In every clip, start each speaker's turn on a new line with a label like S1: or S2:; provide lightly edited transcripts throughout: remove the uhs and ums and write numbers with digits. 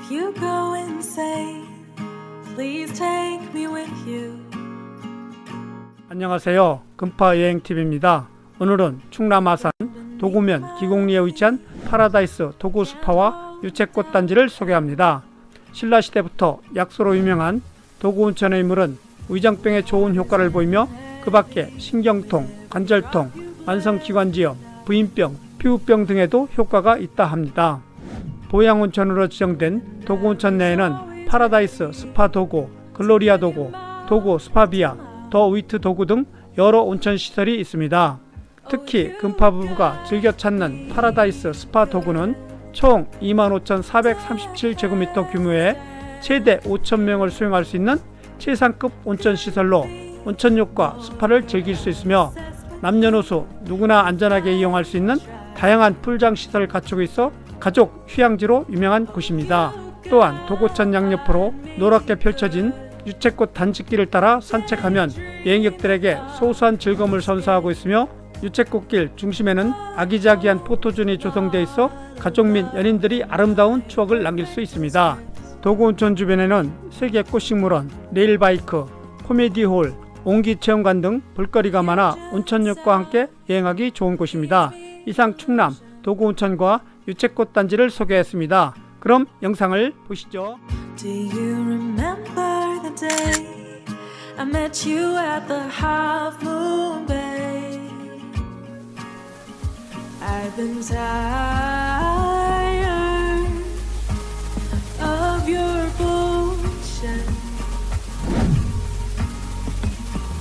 S1: If you go insane, please take me with you.
S2: 안녕하세요. 금파여행 TV입니다. 오늘은 충남 아산 도구면 기곡리에 위치한 파라다이스 도고스파와 유채꽃 단지를 소개합니다. 신라시대부터 약수로 유명한 도고온천의 물은 위장병에 좋은 효과를 보이며 그 밖에 신경통, 관절통, 만성기관지염, 부인병, 피부병 등에도 효과가 있다 합니다. 보양온천으로 지정된 도고천 내에는 파라다이스, 스파도고, 글로리아 도고, 도고스피피아, 더위트도고등 여러 온천 시설이 있습니다. 특히 금파부부가 즐겨 찾는 파라다이스 스파도고는 총 25,437제곱미터 규모의 최대 5,000명을 수용할 수 있는 최상급 온천시설로 온천욕과 스파를 즐길 수 있으며 남녀노소 누구나 안전하게 이용할 수 있는 다양한 풀장 시설을 갖추고 있어 가족 휴양지로 유명한 곳입니다. 또한 도고천 양옆으로 노랗게 펼쳐진 유채꽃 단지길을 따라 산책하면 여행객들에게 소소한 즐거움을 선사하고 있으며 유채꽃길 중심에는 아기자기한 포토존이 조성되어 있어 가족 및 연인들이 아름다운 추억을 남길 수 있습니다. 도고온천 주변에는 세계꽃식물원, 레일바이크, 코미디홀, 옹기체험관 등 볼거리가 많아 온천역과 함께 여행하기 좋은 곳입니다. 이상 충남 도고온천과 유채꽃 단지를 소개했습니다. 그럼 영상을 보시죠.
S1: Do you remember the day I met you at the half moon bay? I've been tired of your bullshit.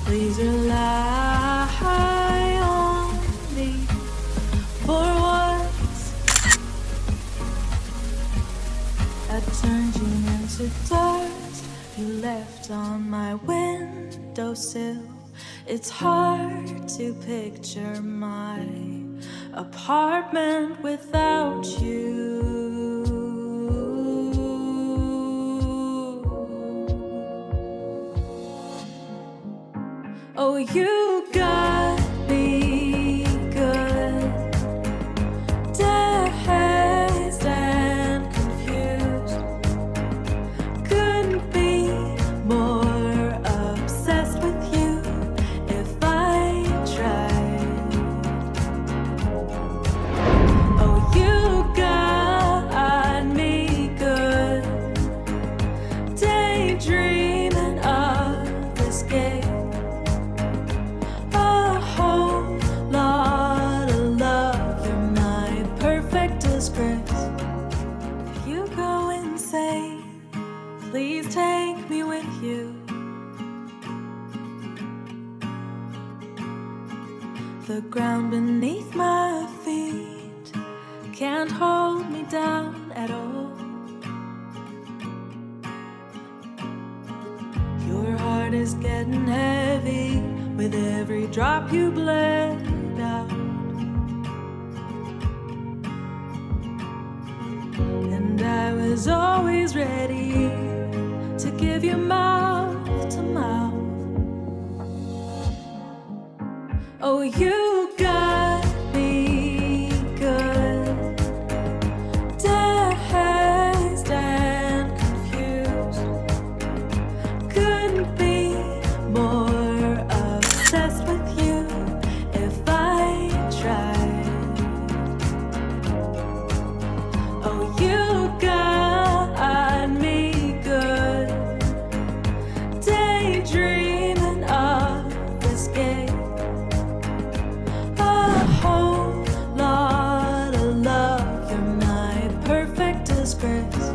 S1: Please rely on me for once. I turned you into dust you left on my windowsill. It's hard to picture my apartment without you. Oh, you got me good, dazed and confused. Couldn't be more obsessed with you if I tried. Oh, you got me good, daydreaming of escape. A whole lot of love, you're my perfect disgrace. If you go insane, please take me with you. The ground beneath my feet can't hold me down at all. Your heart is getting heavy with every drop you bled out. And I was always ready to give you mouth to mouth. Oh, you got me good, dazed and confused. Couldn't be more obsessed with you if I tried. Oh, you got me good, daydreaming of escape. A whole lot of love, you're my perfect disgrace.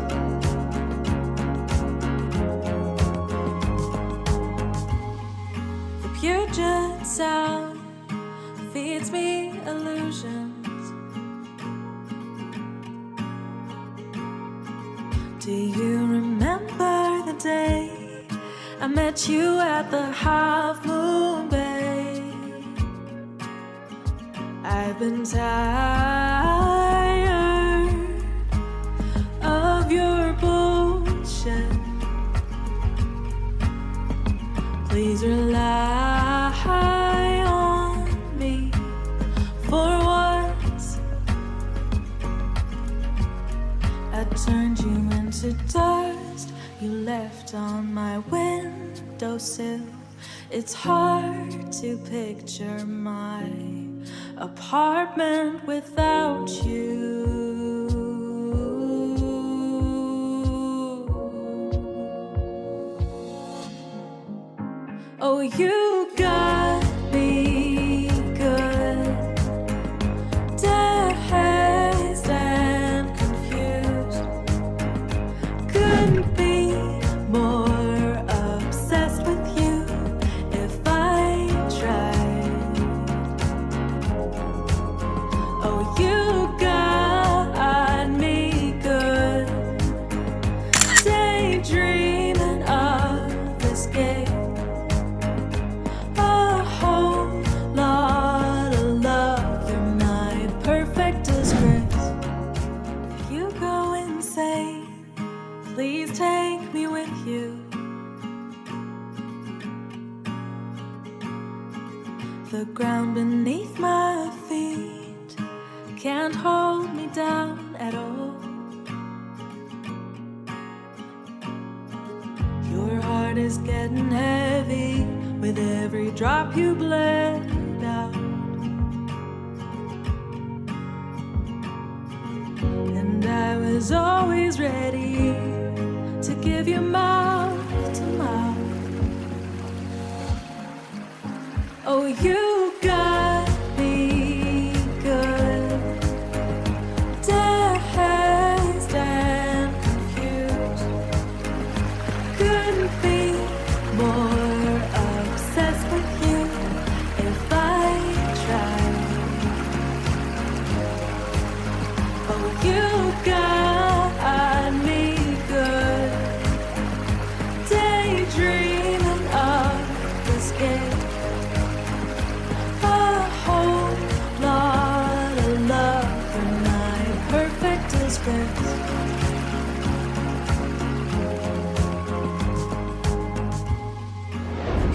S1: The Puget Sound feeds me illusions. Do you remember the day I met you at the half moon bay? I've been tired of your bullshit. Please rely on me for once. I I turned you into dust you left on my windowsill. It's hard to picture my apartment without you. Oh, you got me good, dazed and confused. Couldn't be more obsessed with you if I tried. Oh, you got me good, daydreaming of escape. A whole lot of love, you're my perfect disgrace. If you go insane, please take me with you. The ground beneath my feet can't hold me down at all. Your heart is getting heavy with every drop you bled out. And I was always ready to give you mouth to mouth. Oh, you got me good, dazed and confused. Couldn't be more obsessed with you if I tried. Oh, you got me good, daydreaming of escape. A whole lot of love for my perfect disgrace.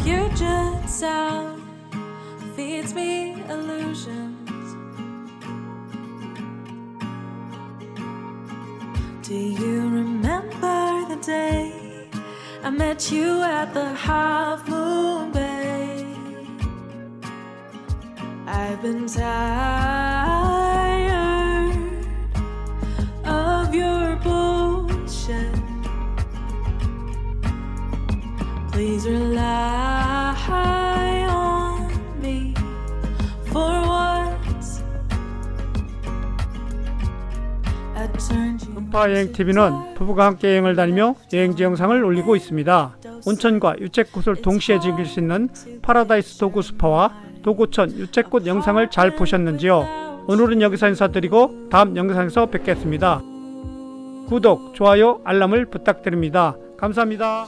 S1: Puget sound feeds me illusions. Do you remember the day I met you at the Half Moon Bay? I've been tired of your bullshit. Please rely on me for once. I turned you.
S2: 금파여행 TV는 부부가 함께 여행을 다니며 여행지 영상을 올리고 있습니다. 온천과 유채꽃을 동시에 즐길 수 있는 파라다이스 도고 스파와 도고천 유채꽃 영상을 잘 보셨는지요? 오늘은 여기서 인사드리고 다음 영상에서 뵙겠습니다. 구독, 좋아요, 알람을 부탁드립니다. 감사합니다.